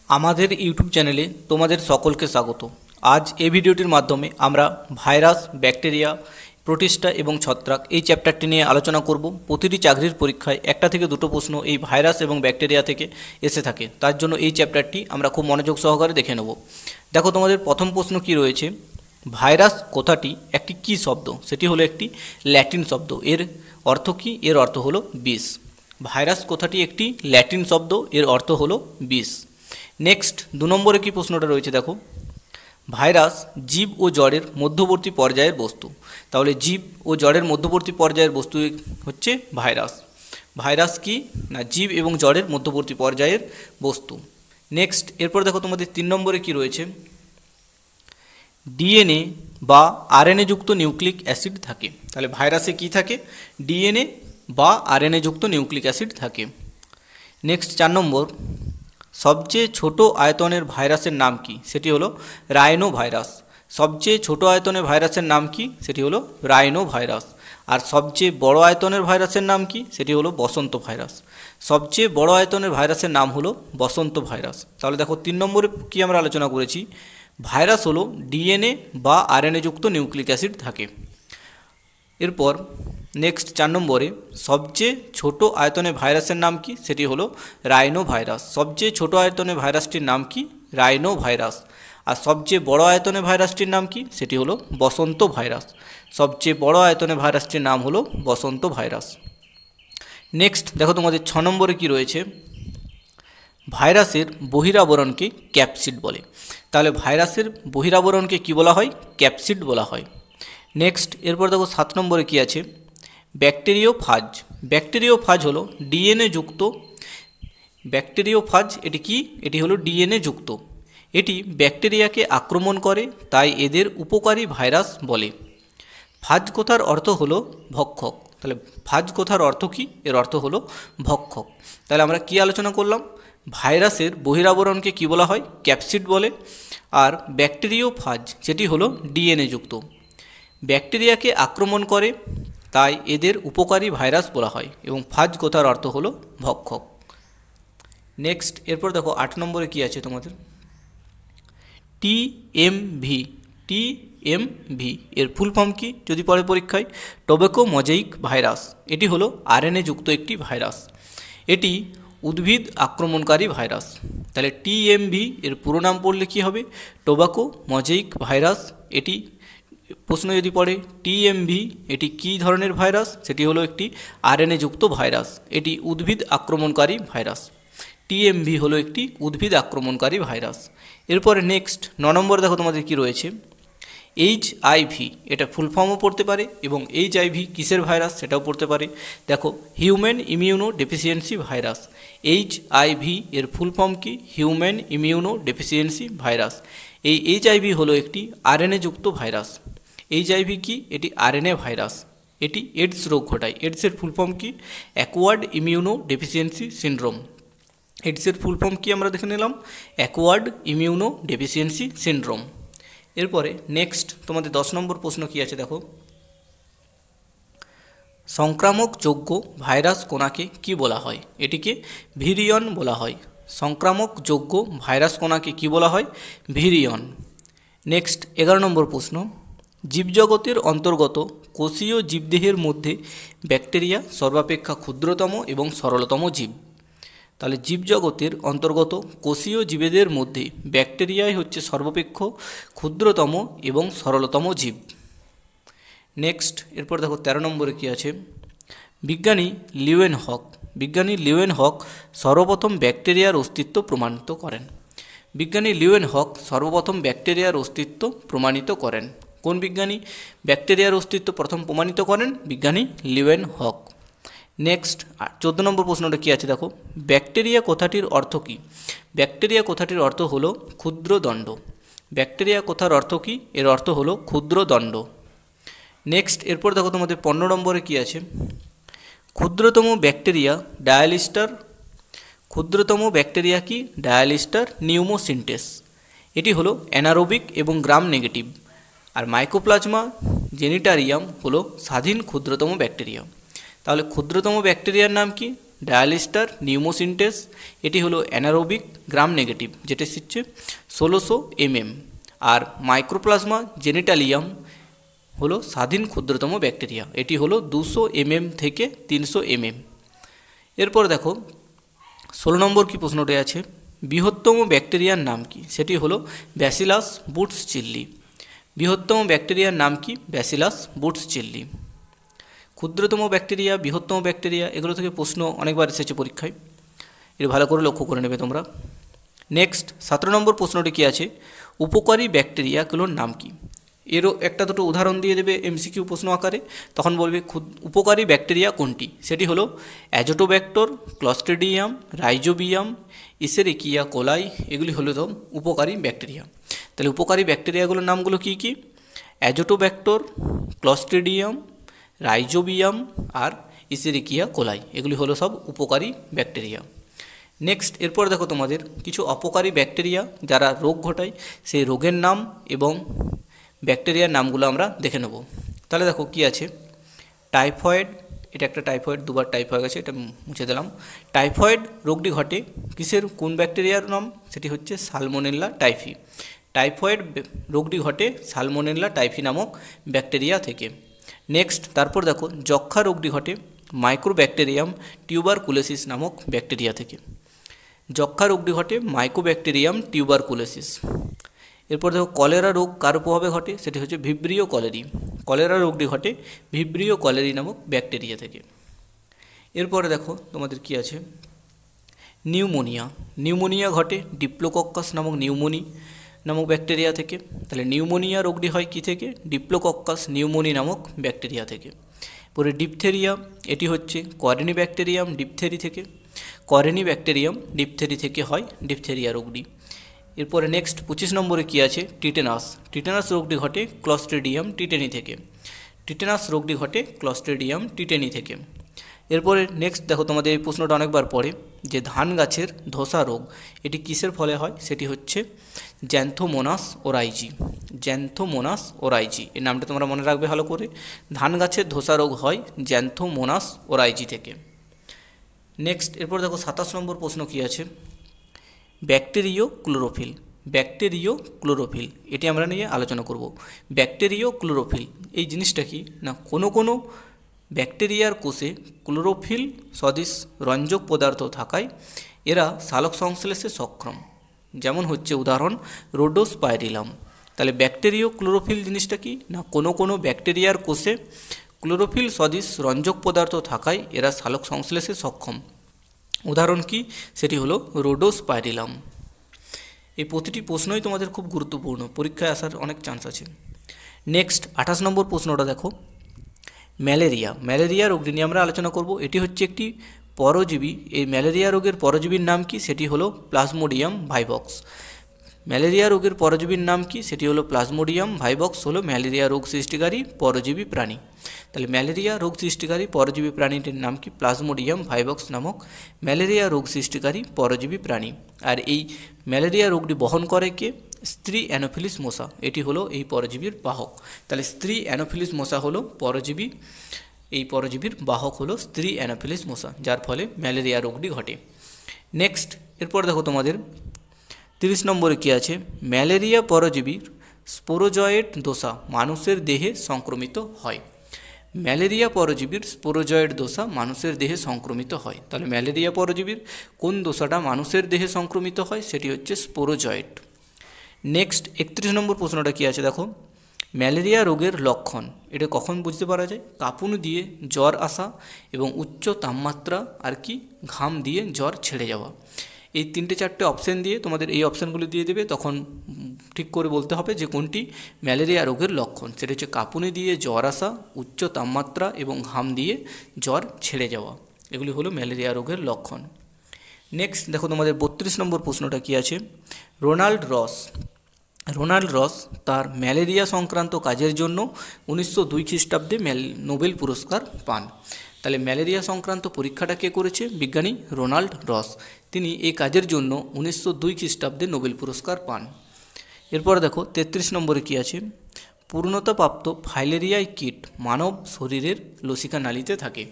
আমাদের ইউটিউব চ্যানেলে তোমাদের সকলকে স্বাগত। আজ এই ভিডিওটির মাধ্যমে আমরা ভাইরাস, ব্যাকটেরিয়া, প্রোটিস্টা এবং ছত্রাক এই চ্যাপ্টারটি নিয়ে আলোচনা করব। প্রতিটি চাকরির পরীক্ষায় একটা থেকে দুটো প্রশ্ন এই ভাইরাস এবং ব্যাকটেরিয়া থেকে এসে থাকে, তার জন্য এই চ্যাপ্টারটি আমরা খুব মনোযোগ সহকারে দেখে নেব। দেখো, তোমাদের প্রথম প্রশ্ন কি রয়েছে, ভাইরাস কথাটি একটি কি শব্দ? সেটি হলো একটি ল্যাটিন শব্দ। এর অর্থ কি? এর অর্থ হলো বিষ। ভাইরাস কথাটি একটি ল্যাটিন শব্দ, এর অর্থ হলো বিষ। নেক্সট 2 নম্বরে কি প্রশ্নটা রয়েছে দেখো, ভাইরাস জীব ও জড়ের মধ্যবর্তী পর্যায়ের বস্তু। তাহলে জীব ও জড়ের মধ্যবর্তী পর্যায়ের বস্তু হচ্ছে ভাইরাস। ভাইরাস কি না, জীব এবং জড়ের মধ্যবর্তী পর্যায়ের বস্তু। নেক্সট এরপর দেখো তোমাদের 3 নম্বরে কি রয়েছে, ডিএনএ বা আরএনএ যুক্ত নিউক্লিক অ্যাসিড থাকে। তাহলে ভাইরাসে কি থাকে? ডিএনএ বা আরএনএ যুক্ত নিউক্লিক অ্যাসিড থাকে। নেক্সট 4 নম্বর, সবচেয়ে ছোট আয়তনের ভাইরাসের নাম কি? সেটি হলো রাইনো ভাইরাস। সবচেয়ে ছোট আয়তনের ভাইরাসের নাম কি? সেটি হলো রাইনো ভাইরাস। আর সবচেয়ে বড় আয়তনের ভাইরাসের নাম কি? সেটি হলো বসন্ত ভাইরাস। সবচেয়ে বড় আয়তনের ভাইরাসের নাম হলো বসন্ত ভাইরাস। তাহলে দেখো 3 নম্বরে কি আমরা আলোচনা করেছি, ভাইরাস হলো ডিএনএ বা আরএনএ যুক্ত নিউক্লিক অ্যাসিড থাকে। এরপর নেক্সট 4 নম্বরে, সবচেয়ে ছোট আয়তনে ভাইরাসের নাম কি? সেটি হলো রাইনো ভাইরাস। সবচেয়ে ছোট আয়তনে ভাইরাসটির নাম কি? Rhino virus. আর সবচেয়ে বড় আয়তনে ভাইরাসটির নাম কি? সেটি হলো বসন্ত ভাইরাস। সবচেয়ে বড় আয়তনে ভাইরাসটির নাম হলো বসন্ত ভাইরাস। নেক্সট দেখো তোমাদের 6 নম্বরে কি রয়েছে, ভাইরাসের বহিরাবরণকে ক্যাপসিড বলে। তাহলে ভাইরাসের বহিরাবরণকে কি বলা হয়? ক্যাপসিড বলা হয়। নেক্সট এরপর দেখো 7 নম্বরে কি আছে, ব্যাকটেরিওফাজ। ব্যাকটেরিওফাজ হলো ডিএনএ যুক্ত। ব্যাকটেরিওফাজ এটি কি? এটি হলো ডিএনএ যুক্ত। এটি ব্যাকটেরিয়াকে আক্রমণ করে, তাই এদের উপকারী ভাইরাস বলে। ফাজ কথার অর্থ হলো ভক্ষক। তাহলে ফাজ কথার অর্থ কি? এর অর্থ হলো ভক্ষক। তাহলে আমরা কি আলোচনা করলাম, ভাইরাসের বহিরাবরণকে কি বলা হয়? ক্যাপসিড বলে। আর ব্যাকটেরিওফাজ যেটি হলো ডিএনএ যুক্ত, ব্যাকটেরিয়াকে আক্রমণ করে, তাই এদের উপকারী ভাইরাস বলা হয়। এবং ফাজ কথার অর্থ হলো ভক্ষক। নেক্সট এরপর দেখো 8 নম্বরে কি আছে তোমাদের, টিএমভি। টিএমভি এর ফুল ফর্ম কি যদি পড়ে পরীক্ষায়? Tobacco mosaic virus. এটি হলো আরএনএ যুক্ত একটি ভাইরাস। এটি উদ্ভিদ আক্রমণকারী ভাইরাস। তাহলে টিএমভি এর পুরো নাম পড়লে কি হবে? Tobacco mosaic virus. এটি প্রশ্ন যদি পড়ে টিএমভি এটি কী ধরনের ভাইরাস? সেটি হলো একটি আরএনএ যুক্ত ভাইরাস। এটি উদ্ভিদ আক্রমণকারী ভাইরাস। টিএমভি হলো একটি উদ্ভিদ আক্রমণকারী ভাইরাস। এরপরে নেক্সট 9 নম্বর দেখো তোমাদের কি রয়েছে, এইচআইভি। এটা ফুল ফর্মও পড়তে পারে এবং এইচআইভি কিসের ভাইরাস সেটাও পড়তে পারে। দেখো, human immuno deficiency virus. HIV এর ফুল ফর্ম কি? Human immuno deficiency virus. এই এইচআইভি হলো একটি আরএনএ যুক্ত ভাইরাস। এইচআইভি কি? এটি আরএনএ ভাইরাস। এটি এডস রোগ ঘটায়। এডসের ফুল ফর্ম কি? Acquired immunodeficiency syndrome. এডসের ফুল ফর্ম কি আমরা দেখে নিলাম? Acquired immunodeficiency syndrome. এরপরে নেক্সট তোমাদের 10 নম্বর প্রশ্ন কি আছে দেখো, সংক্রামক যোগ্য ভাইরাস কণাকে কি বলা হয়? এটিকে ভিরিয়ন বলা হয়। সংক্রামক যোগ্য ভাইরাস কণাকে কি বলা হয়? ভিরিয়ন। নেক্সট 11 নম্বর প্রশ্ন, জীবজগতের অন্তর্গত কোষীয় জীবদেহের মধ্যে ব্যাকটেরিয়া সর্বাপেক্ষা ক্ষুদ্রতম এবং সরলতম জীব। তাহলে জীবজগতের অন্তর্গত কোষীয় জীবেদের মধ্যে ব্যাকটেরিয়াই হচ্ছে সর্বাপেক্ষা ক্ষুদ্রতম এবং সরলতম জীব। নেক্সট এরপর দেখো 13 নম্বরে কি আছে, বিজ্ঞানী লিউয়েনহক। বিজ্ঞানী লিউয়েনহক সর্বপ্রথম ব্যাকটেরিয়ার অস্তিত্ব প্রমাণিত করেন। বিজ্ঞানী লিউয়েনহক সর্বপ্রথম ব্যাকটেরিয়ার অস্তিত্ব প্রমাণিত করেন। কোন বিজ্ঞানী ব্যাকটেরিয়ার অস্তিত্ব প্রথম প্রমাণিত করেন? বিজ্ঞানী লিউয়েনহক। নেক্সট 14 নম্বর প্রশ্নটা কি আছে দেখো, ব্যাকটেরিয়া কথাটির অর্থ কি? ব্যাকটেরিয়া কথাটির অর্থ হলো ক্ষুদ্রদণ্ড। ব্যাকটেরিয়া কথার অর্থ কি? এর অর্থ হলো ক্ষুদ্রদণ্ড। নেক্সট এরপর দেখো তোমাদের 15 নম্বরে কি আছে, ক্ষুদ্রতম ব্যাকটেরিয়া ডায়ালিস্টার। ক্ষুদ্রতম ব্যাকটেরিয়া কি? ডায়ালিস্টার নিউমোসিনটেস। এটি হলো অ্যানারোবিক এবং গ্রাম নেগেটিভ। আর মাইকোপ্লাজমা জেনিটারিয়াম হলো স্বাধীন ক্ষুদ্রতম ব্যাকটেরিয়া। তাহলে ক্ষুদ্রতম ব্যাকটেরিয়ার নাম কি? ডায়ালিস্টার নিউমোসিনটেস, এটি হলো অ্যানারোবিক গ্রাম নেগেটিভ, যেটা হচ্ছে 1600 mm। আর মাইক্রোপ্লাজমা জেনিটালিয়াম হলো স্বাধীন ক্ষুদ্রতম ব্যাকটেরিয়া, এটি হলো 200 mm থেকে 300 mm। এরপর দেখো 16 নম্বর কি প্রশ্নটি আছে, বৃহত্তম ব্যাকটেরিয়ার নাম কি? সেটি হলো ব্যাসিলাস বুটসচিল্লি। বৃহত্তম ব্যাকটেরিয়ার নাম কি? ব্যাসিলাস বুটসচিল্লি। ক্ষুদ্রতম ব্যাকটেরিয়া, বৃহত্তম ব্যাকটেরিয়া, এগুলো থেকে প্রশ্ন অনেকবার এসেছে পরীক্ষায়, এটা ভালো করে লক্ষ্য করে নেবে তোমরা। নেক্সট 17 নম্বর প্রশ্নটি কি আছে, উপকারী ব্যাকটেরিয়াগুলোর নাম কি? এরও একটা দুটো উদাহরণ দিয়ে দেবে এমসিকিউ প্রশ্ন আকারে, তখন বলবে উপকারী ব্যাকটেরিয়া কোনটি? সেটি হলো অ্যাজোটোব্যাক্টর, ক্লস্ট্রিডিয়াম, রাইজোবিয়াম, ইসেরিকিয়া কোলাই, এগুলি হলো তো উপকারী ব্যাকটেরিয়া। তাহলে উপকারী ব্যাকটেরিয়াগুলোর নামগুলো কি কি? অ্যাজোটোব্যাক্টর, ক্লস্ট্রিডিয়াম, রাইজোবিয়াম আর ইসেরিকিয়া কোলাই, এগুলি হলো সব উপকারী ব্যাকটেরিয়া। নেক্সট এরপর দেখো তোমাদের কিছু অপকারী ব্যাকটেরিয়া যারা রোগ ঘটায়, সেই রোগের নাম এবং ব্যাকটেরিয়ার নামগুলো আমরা দেখে নেব। তাহলে দেখো কি আছে, টাইফয়েড, এটা একটা টাইফয়েড, দুবার টাইপ হয়ে গেছে, এটা মুছে দিলাম। টাইফয়েড রোগটি ঘটে কিসের, কোন ব্যাকটেরিয়ার নাম? সেটি হচ্ছে সালমোনেলা টাইফি। টাইফয়েড রোগটি ঘটে সালমোনেলা টাইফি নামক ব্যাকটেরিয়া থেকে। নেক্সট তারপর দেখো যক্ষা রোগটি ঘটে মাইক্রোব্যাকটেরিয়াম টিউবারকুলোসিস নামক ব্যাকটেরিয়া থেকে। যক্ষা রোগটি ঘটে মাইক্রোব্যাকটেরিয়াম টিউবারকুলোসিস। এরপর দেখো কলেরা রোগ কার প্রভাবে ঘটে? সেটি হচ্ছে ভিব্রিও কলেরি। কলেরা রোগটি ঘটে ভিব্রিও কলেরি নামক ব্যাকটেরিয়া থেকে। এরপরে দেখো তোমাদের কি আছে, নিউমোনিয়া। নিউমোনিয়া ঘটে ডিপ্লোকক্কাস নামক নামক ব্যাকটেরিয়া থেকে। তাহলে নিউমোনিয়া রোগটি হয় কি থেকে? ডিপ্লোকক্কাস নিউমোনি নামক ব্যাকটেরিয়া থেকে। পরে ডিপথেরিয়া, এটি হচ্ছে করেনি ব্যাকটেরিয়াম ডিপথেরি থেকে। করেনি ব্যাকটেরিয়াম ডিপথেরি থেকে হয় ডিপথেরিয়া রোগটি। এরপরে নেক্সট 25 নম্বরে কি আছে, টিটেনাস। টিটেনাস রোগটি ঘটে ক্লস্ট্রিডিয়াম টিটেনি থেকে। টিটেনাস রোগটি ঘটে ক্লস্ট্রিডিয়াম টিটেনি থেকে। এরপরে নেক্সট দেখো তোমাদের এই প্রশ্নটা অনেকবার পড়ে, যে ধান গাছের ধসা রোগ এটি কিসের ফলে হয়? সেটি হচ্ছে জ্যান্থোমোনাস ওরাইজি। জ্যান্থোমোনাস ওরাইজি, এই নামটা তোমরা মনে রাখবে ভালো করে। ধান গাছের ধসা রোগ হয় জ্যান্থোমোনাস ওরাইজি থেকে। নেক্সট এরপর দেখো 27 নম্বর প্রশ্ন কি আছে, ব্যাকটেরিয় ক্লোরোফিল। ব্যাকটেরিয় ক্লোরোফিল, এটি আমরা নিয়ে আলোচনা করব। ব্যাকটেরিয় ক্লোরোফিল এই জিনিসটা কি না, কোনো ব্যাকটেরিয়ার কোষে ক্লোরোফিল সদৃশ রঞ্জক পদার্থ থাকায় এরা সালোক সংশ্লেষে সক্ষম। যেমন হচ্ছে উদাহরণ রোডোস্পাইরিলাম। তাহলে ব্যাকটেরিয় ক্লোরোফিল জিনিসটা কি না, কোনো ব্যাকটেরিয়ার কোষে ক্লোরোফিল সদৃশ রঞ্জক পদার্থ থাকায় এরা সালোক সংশ্লেষে সক্ষম। উদাহরণ কি? সেটি হলো রোডোস্পাইরিলাম। এই প্রতিটি প্রশ্নই তোমাদের খুব গুরুত্বপূর্ণ, পরীক্ষায় আসার অনেক চান্স আছে। নেক্সট 28 নম্বর প্রশ্নটা দেখো, ম্যালেরিয়া। ম্যালেরিয়া রোগটি নিয়ে আমরা আলোচনা করব। এটি হচ্ছে একটি পরজীবী। এই ম্যালেরিয়া রোগের পরজীবীর নাম কি? সেটি হলো প্লাজমোডিয়াম ভাইভক্স। ম্যালেরিয়া রোগের পরজীবীর নাম কি? সেটি হলো প্লাজমোডিয়াম ভাইভক্স, হলো ম্যালেরিয়া রোগ সৃষ্টিকারী পরজীবী প্রাণী। তাহলে ম্যালেরিয়া রোগ সৃষ্টিকারী পরজীবী প্রাণীটির নাম কি? প্লাজমোডিয়াম ভাইভক্স নামক ম্যালেরিয়া রোগ সৃষ্টিকারী পরজীবী প্রাণী। আর এই ম্যালেরিয়া রোগটি বহন করে কে? স্ত্রী অ্যানোফিলিস মশা, এটি হলো এই পরজীবীর বাহক। তাহলে স্ত্রী অ্যানোফিলিস মশা হলো পরজীবী, এই পরজীবীর বাহক হলো স্ত্রী অ্যানোফিলিস মশা, যার ফলে ম্যালেরিয়া রোগটি ঘটে। নেক্সট এরপর দেখো তোমাদের 30 নম্বরে কী আছে, ম্যালেরিয়া পরজীবীর স্পোরোজয়েড দোসা মানুষের দেহে সংক্রমিত হয়। ম্যালেরিয়া পরজীবীর স্পোরোজয়েড দোসা মানুষের দেহে সংক্রমিত হয়। তাহলে ম্যালেরিয়া পরজীবীর কোন দোসাটা মানুষের দেহে সংক্রমিত হয়? সেটি হচ্ছে স্পোরোজয়েড। নেক্সট 31 নম্বর প্রশ্নটা কী আছে দেখো, ম্যালেরিয়া রোগের লক্ষণ এটা কখন বুঝতে পারা যায়? কাঁপুনি দিয়ে জ্বর আসা এবং উচ্চ তাপমাত্রা আর কি ঘাম দিয়ে জ্বর ছেড়ে যাওয়া। এই 3-4টে অপশান দিয়ে তোমাদের এই অপশানগুলি দিয়ে দেবে, তখন ঠিক করে বলতে হবে যে কোনটি ম্যালেরিয়া রোগের লক্ষণ। সেটা হচ্ছে কাঁপুনি দিয়ে জ্বর আসা, উচ্চ তাপমাত্রা এবং ঘাম দিয়ে জ্বর ছেড়ে যাওয়া, এগুলি হলো ম্যালেরিয়া রোগের লক্ষণ। নেক্সট দেখো তোমাদের 32 নম্বর প্রশ্নটা কী আছে, রোনাল্ড রস তার ম্যালেরিয়া সংক্রান্ত কাজের জন্য 1902 খ্রিস্টাব্দে নোবেল পুরস্কার পান। তাহলে ম্যালেরিয়া সংক্রান্ত পরীক্ষাটা কে করেছে? বিজ্ঞানী রোনাল্ড রস। তিনি এই কাজের জন্য 1902 খ্রিস্টাব্দে নোবেল পুরস্কার পান। এরপর দেখো 33 নম্বরে কী আছে, পূর্ণতাপ্রাপ্ত ফাইলেরিয়ায় কীট মানব শরীরের লসিকা নালীতে থাকে।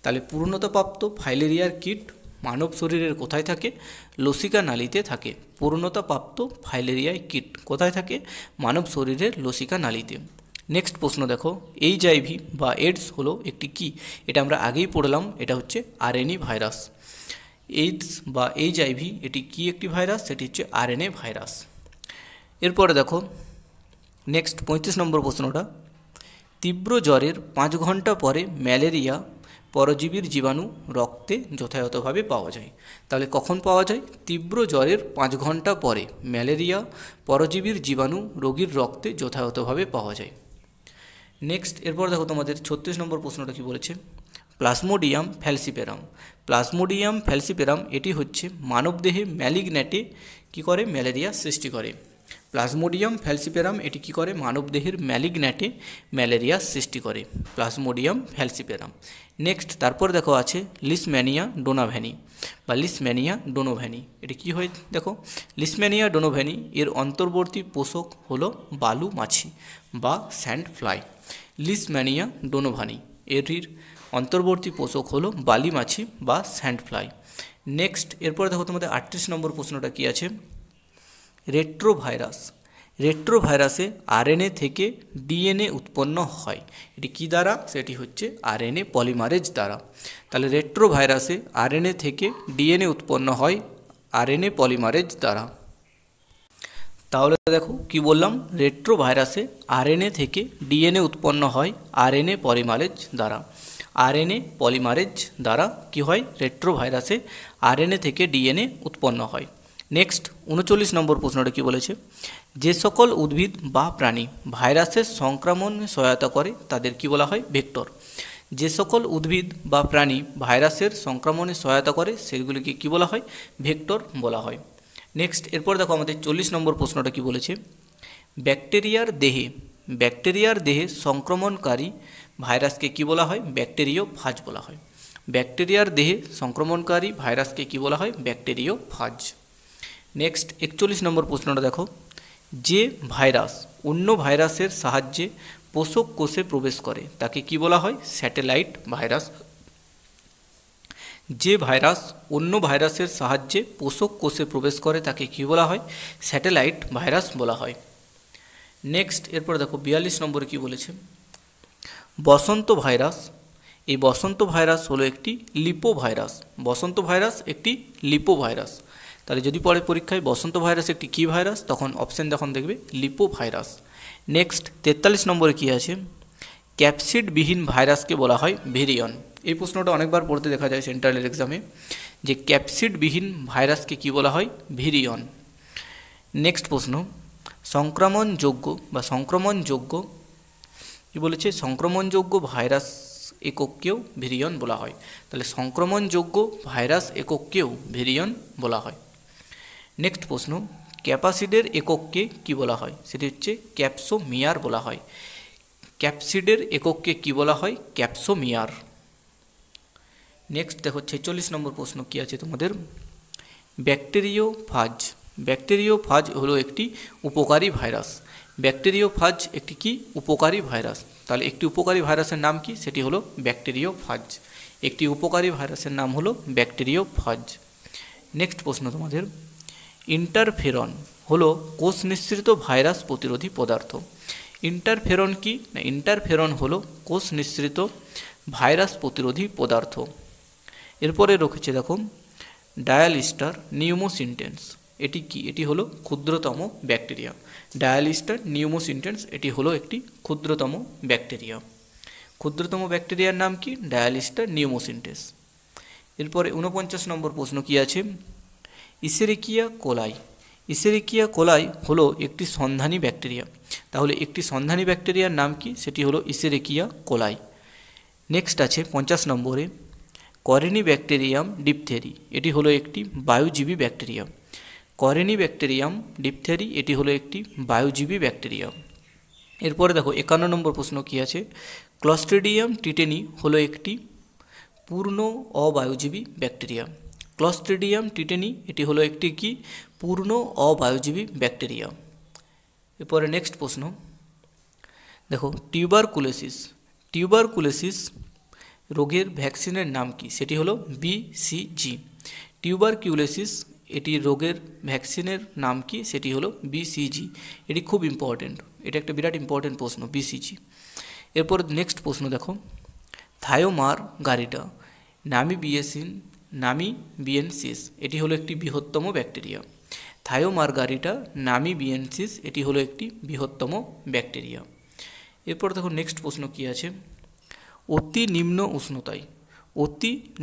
তাহলে পূর্ণতাপ্রাপ্ত ফাইলেরিয়ার কীট মানব শরীরের কোথায় থাকে? লসিকা নালীতে থাকে। পূর্ণতাপ্রাপ্ত ফাইলেরিয়ার কীট কোথায় থাকে? মানব শরীরের লসিকা নালীতে। নেক্সট প্রশ্ন দেখো, এইচআইভি বা এইডস হলো একটি কি? এটা আমরা আগেই পড়লাম, এটা হচ্ছে আরএনএ ভাইরাস। এইডস বা এইচআইভি এটি কি একটি ভাইরাস? সেটি হচ্ছে আরএনএ ভাইরাস। এরপরে দেখো নেক্সট 35 নম্বর প্রশ্নটা, তীব্র জ্বরের 5 ঘন্টা পরে ম্যালেরিয়া পরজীবীর জীবাণু রক্তে যথাযথভাবে পাওয়া যায়। তাহলে কখন পাওয়া যায়? তীব্র জ্বরের 5 ঘন্টা পরে ম্যালেরিয়া পরজীবীর জীবাণু রোগীর রক্তে যথাযথভাবে পাওয়া যায়। নেক্সট এরপর দেখো তোমাদের 36 নম্বর প্রশ্নটা কি বলেছে, প্লাজমোডিয়াম ফ্যালসিপেরাম। প্লাজমোডিয়াম ফ্যালসিপেরাম এটি হচ্ছে মানবদেহে ম্যালিগন্যাটে কী করে? ম্যালেরিয়া সৃষ্টি করে। প্লাজমোডিয়াম ফ্যালসিপেরাম এটি কী করে? মানবদেহের ম্যালিগন্যাটে ম্যালেরিয়া সৃষ্টি করে, প্লাজমোডিয়াম ফ্যালসিপেরাম। নেক্সট তারপর দেখো আছে লিশম্যানিয়া ডোনাভ্যানি বা লিশম্যানিয়া ডোনোভ্যানি। এটি কী হয় দেখো, লিশম্যানিয়া ডোনোভ্যানি এর অন্তর্বর্তী পোষক হলো বালু মাছি বা স্যান্ড ফ্লাই। লিশম্যানিয়া ডোনোভানি এটির অন্তর্বর্তী পোষক হলো বালি মাছি বা স্যান্ড ফ্লাই। নেক্সট এরপর দেখো তোমাদের 38 নম্বর প্রশ্নটা কি আছে, রেট্রোভাইরাস। রেট্রোভাইরাসে আরএনএ থেকে ডিএনএ উৎপন্ন হয়, এটি কি দ্বারা? সেটি হচ্ছে আরএনএ পলিমারেজ দ্বারা। তাহলে রেট্রোভাইরাসে আরএনএ থেকে ডিএনএ উৎপন্ন হয় আরএনএ পলিমারেজ দ্বারা। তাহলে দেখো কি বললাম, রেট্রোভাইরাসে আরএনএ থেকে ডিএনএ উৎপন্ন হয় আরএনএ পলিমারেজ দ্বারা। আরএনএ পলিমারেজ দ্বারা কি হয়? রেট্রোভাইরাসে আরএনএ থেকে ডিএনএ উৎপন্ন হয়। নেক্সট 39 নম্বর প্রশ্নটা কি বলেছে, যে সকল উদ্ভিদ বা প্রাণী ভাইরাসের সংক্রমণে সহায়তা করে তাদের কি বলা হয়? ভেক্টর। যে সকল উদ্ভিদ বা প্রাণী ভাইরাসের সংক্রমণে সহায়তা করে সেগুলিকে কি বলা হয়? ভেক্টর বলা হয়। নেক্সট এরপর দেখো আমাদের 40 নম্বর প্রশ্নটা কি বলেছে, ব্যাকটেরিয়ার দেহে সংক্রমণকারী ভাইরাসকে কি বলা হয়? ব্যাকটেরিওফাজ বলা হয়। ব্যাকটেরিয়ার দেহে সংক্রমণকারী ভাইরাসকে কি বলা হয়? ব্যাকটেরিওফাজ। নেক্সট 41 নম্বর প্রশ্নটা দেখো, যে ভাইরাস অন্য ভাইরাসের সাহায্যে পোষক কোষে প্রবেশ করে তাকে কি বলা হয়? Satellite virus. যে ভাইরাস অন্য ভাইরাসের সাহায্যে পোষক কোষে প্রবেশ করে তাকে কি বলা হয়? স্যাটেলাইট ভাইরাস বলা হয়। নেক্সট এরপর দেখো 42 নম্বরে কি বলেছে, বসন্ত ভাইরাস। এই বসন্ত ভাইরাস হলো একটি লিপো ভাইরাস। বসন্ত ভাইরাস একটি লিপো ভাইরাস। তাহলে যদি পরে পরীক্ষায় বসন্ত ভাইরাস একটি কী ভাইরাস, তখন অপশান যখন দেখবে লিপো ভাইরাস। নেক্সট 43 নম্বরে কী আছে, ক্যাপসিডবিহীন ভাইরাসকে বলা হয় ভেরিয়ন। এই প্রশ্নটা অনেকবার পড়তে দেখা যায় সেন্ট্রালের এক্সামে, যে ক্যাপসিডবিহীন ভাইরাসকে কি বলা হয়? ভেরিয়ন। নেক্সট প্রশ্ন, সংক্রমণযোগ্য কি বলেছে? সংক্রমণযোগ্য ভাইরাস একককেও ভেরিয়ন বলা হয়। তাহলে সংক্রমণযোগ্য ভাইরাস একককেও ভেরিয়ন বলা হয়। নেক্সট প্রশ্ন, ক্যাপাসিডের একককে কি বলা হয়? সেটি হচ্ছে ক্যাপসোমিয়ার বলা হয়। ক্যাপসিডের একককে কি বলা হয়? ক্যাপসোমিয়ার। নেক্সট দেখো 46 নম্বর প্রশ্ন কি আছে তোমাদের, ব্যাকটেরিওফাজ হলো একটি উপকারী ভাইরাস। ব্যাকটেরিওফাজ একটি কি? উপকারী ভাইরাস। তাহলে একটি উপকারী ভাইরাসের নাম কি? সেটি হলো ব্যাকটেরিওফাজ। একটি উপকারী ভাইরাসের নাম হলো ব্যাকটেরিওফাজ। নেক্সট প্রশ্ন তোমাদের, ইন্টারফেরন হলো কোষ নিঃসৃত ভাইরাস প্রতিরোধী পদার্থ। ইন্টারফেরন কি? না, ইন্টারফেরন হলো কোষ নিঃসৃত ভাইরাস প্রতিরোধী পদার্থ। এরপরে রয়েছে দেখো ডায়ালিস্টার নিউমোসিনটেন্স। এটি কি? এটি হলো ক্ষুদ্রতম ব্যাকটেরিয়া। ডায়ালিস্টার নিউমোসিনটেন্স এটি হলো একটি ক্ষুদ্রতম ব্যাকটেরিয়া। ক্ষুদ্রতম ব্যাকটেরিয়ার নাম কি? ডায়ালিস্টার নিউমোসিনটেন্স। এরপরে 49 নম্বর প্রশ্ন কি আছে, ইসেরিকিয়া কোলাই হলো একটি সন্ধানী ব্যাকটেরিয়া। তাহলে একটি সন্ধানী ব্যাকটেরিয়ার নাম কি? সেটি হলো ইসেরিকিয়া কোলাই। নেক্সট আছে 50 নম্বরে করেনিব্যাকটেরিয়াম ডিপথেরি। এটি হলো একটি বায়ুজীবী ব্যাকটেরিয়া। করেনিব্যাকটেরিয়াম ডিপথেরি এটি হলো একটি বায়ুজীবী ব্যাকটেরিয়া। এরপরে দেখো 51 নম্বর প্রশ্ন কি আছে, ক্লস্ট্রিডিয়াম টিটেনি হলো একটি পূর্ণ অবায়ুজীবী ব্যাকটেরিয়া। ক্লস্ট্রিডিয়াম টিটেনি এটি হলো একটি কি? পূর্ণ অবায়ুজীবী ব্যাকটেরিয়া। এরপরে নেক্সট প্রশ্ন দেখো, টিউবারকুলোসিস রোগের ভ্যাকসিনের নাম কি? সেটি হলো BCG। টিউবারকিউলোসিস এটি রোগের ভ্যাকসিনের নাম কি? সেটি হলো BCG। এটি খুব ইম্পর্টেন্ট, এটা একটা বিরাট ইম্পর্টেন্ট প্রশ্ন, BCG। এরপর নেক্সট প্রশ্ন দেখো, থায়োমারগারিটা নামিবিয়েনসিস এটি হলো একটি বৃহত্তম ব্যাকটেরিয়া। থায়োমারগারিটা নামিবিয়েনসিস এটি হলো একটি বৃহত্তম ব্যাকটেরিয়া। এরপর দেখো নেক্সট প্রশ্ন কি আছে, অতি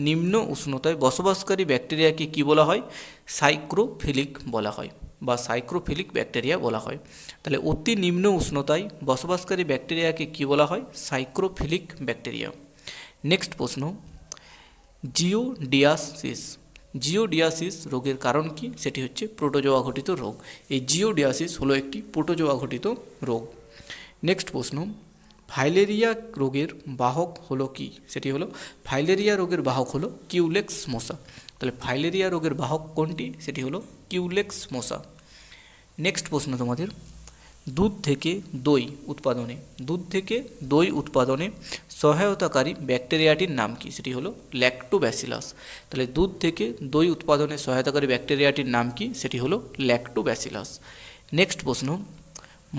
নিম্ন উষ্ণতায় বসবাসকারী ব্যাকটেরিয়াকে কি বলা হয়? সাইক্রোফিলিক বলা হয় বা সাইক্রোফিলিক ব্যাকটেরিয়া বলা হয়। তাহলে অতি নিম্ন উষ্ণতায় বসবাসকারী ব্যাকটেরিয়াকে কি বলা হয়? সাইক্রোফিলিক ব্যাকটেরিয়া। নেক্সট প্রশ্ন, জিওডিয়াসিস রোগের কারণ কি? সেটি হচ্ছে প্রোটোজোয়া ঘটিত রোগ। এই জিওডিয়াসিস হলো একটি প্রোটোজোয়া ঘটিত রোগ। নেক্সট প্রশ্ন, ফাইলেরিয়া রোগের বাহক হলো কি? সেটি হলো ফাইলেরিয়া রোগের বাহক হলো কিউলেক্স মশা। তাহলে ফাইলেরিয়া রোগের বাহক কোনটি? সেটি হলো কিউলেক্স মশা। নেক্সট প্রশ্ন তোমাদের, দুধ থেকে দই উৎপাদনে সহায়তাকারী ব্যাকটেরিয়াটির নাম কি? সেটি হলো ল্যাক্টোব্যাসিলাস। তাহলে দুধ থেকে দই উৎপাদনে সহায়তাকারী ব্যাকটেরিয়াটির নাম কি? সেটি হলো ল্যাক্টোব্যাসিলাস। নেক্সট প্রশ্ন,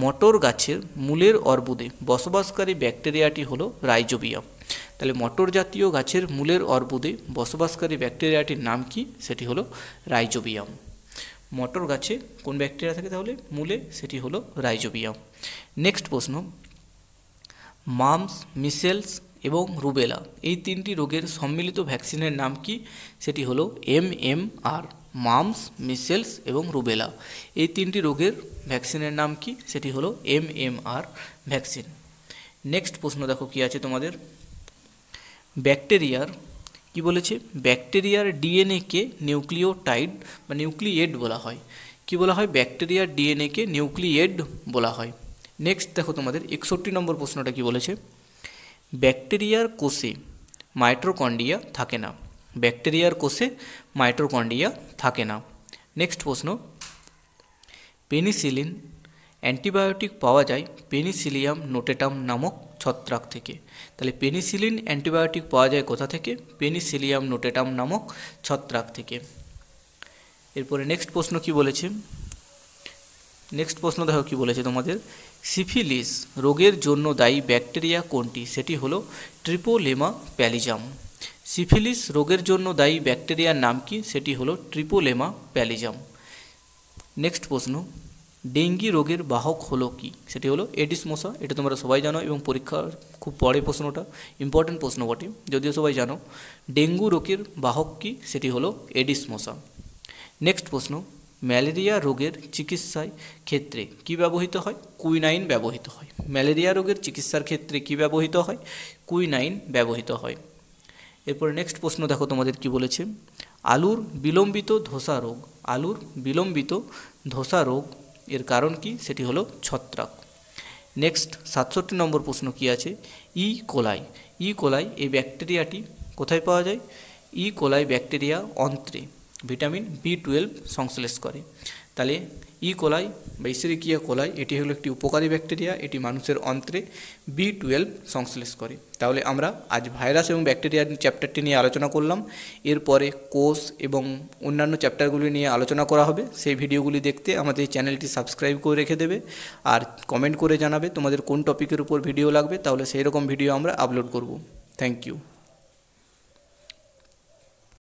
মটর গাছের মূলের অর্বুদে বসবাসকারী ব্যাকটেরিয়াটি হলো রাইজোবিয়াম। তাহলে মটর জাতীয় গাছের মূলের অর্বুদে বসবাসকারী ব্যাকটেরিয়াটির নাম কি? সেটি হলো রাইজোবিয়াম। মটর গাছে কোন ব্যাকটেরিয়া থাকে তাহলে মূলে? সেটি হলো রাইজোবিয়াম। নেক্সট প্রশ্ন, মাম্পস, মিসেলস এবং রুবেলা এই তিনটি রোগের সম্মিলিত ভ্যাকসিনের নাম কি? সেটি হলো MMR। মাম্পস, মিসেলস এবং রুবেলা এই তিনটি রোগের ভ্যাকসিনের নাম কি? সেটি হলো MMR ভ্যাকসিন। নেক্সট প্রশ্ন দেখো কি আছে তোমাদের, ব্যাকটেরিয়ার কি বলেছে? ব্যাকটেরিয়ার ডিএনএকে নিউক্লিওটাইড বা নিউক্লিয়েড বলা হয়। কি বলা হয়? ব্যাকটেরিয়ার ডিএনএকে নিউক্লিয়েড বলা হয়। নেক্সট দেখো তোমাদের 61 নম্বর প্রশ্নটা কি বলেছে, ব্যাকটেরিয়ার কোষে মাইটোকন্ড্রিয়া থাকে না। ব্যাকটেরিয়ার কোষে মাইটোকন্ড্রিয়া থাকে না। নেক্সট প্রশ্ন, পেনিসিলিন অ্যান্টিবায়োটিক পাওয়া যায় পেনিসিলিয়াম নোটেটাম নামক ছত্রাক থেকে। তাহলে পেনিসিলিন অ্যান্টিবায়োটিক পাওয়া যায় কোথা থেকে? পেনিসিলিয়াম নোটেটাম নামক ছত্রাক থেকে। এরপরে নেক্সট প্রশ্ন কি বলেছে, নেক্সট প্রশ্ন দেখো কি বলেছে তোমাদের, সিফিলিস রোগের জন্য দায়ী ব্যাকটেরিয়া কোনটি? সেটি হলো ট্রিপোলেমা প্যালিজাম। সিফিলিস রোগের জন্য দায়ী ব্যাকটেরিয়ার নাম কি? সেটি হলো ট্রিপোলেমা প্যালিজাম। নেক্সট প্রশ্ন, ডেঙ্গি রোগের বাহক হলো কি? সেটি হলো এডিস মশা। এটা তোমরা সবাই জানো এবং পরীক্ষার খুব পরে প্রশ্নটা, ইম্পর্টেন্ট প্রশ্ন বটে, যদিও সবাই জানো। ডেঙ্গু রোগের বাহক কি? সেটি হলো এডিস মশা। নেক্সট প্রশ্ন, ম্যালেরিয়া রোগের চিকিৎসায় ক্ষেত্রে কি ব্যবহৃত হয়? কুইনাইন ব্যবহৃত হয়। ম্যালেরিয়া রোগের চিকিৎসার ক্ষেত্রে কি ব্যবহৃত হয়? কুইনাইন ব্যবহৃত হয়। এরপর নেক্সট প্রশ্ন দেখো তোমাদের কি বলেছে, আলুর বিলম্বিত ধসা রোগ এর কারণ কি? সেটি হলো ছত্রাক। নেক্সট 67 নম্বর প্রশ্ন কি আছে, ই কোলাই এই ব্যাকটেরিয়াটি কোথায় পাওয়া যায়? ই কোলাই ব্যাকটেরিয়া অন্ত্রে ভিটামিন B12 সংশ্লেষ করে। তাহলে ই কোলাই বা ইসেরিকিয়া কোলাই এটি হলো একটি উপকারী ব্যাকটেরিয়া, এটি মানুষের অন্ত্রে B12 সংশ্লেষ করে। তাহলে আমরা আজ ভাইরাস এবং ব্যাকটেরিয়ার চ্যাপ্টারটি নিয়ে আলোচনা করলাম। এরপরে কোষ এবং অন্যান্য চ্যাপ্টারগুলি নিয়ে আলোচনা করা হবে। সেই ভিডিওগুলি দেখতে আমাদের চ্যানেলটি সাবস্ক্রাইব করে রেখে দেবে আর কমেন্ট করে জানাবে তোমাদের কোন টপিকের উপর ভিডিও লাগবে, তাহলে সেই রকম ভিডিও আমরা আপলোড করব। Thank you.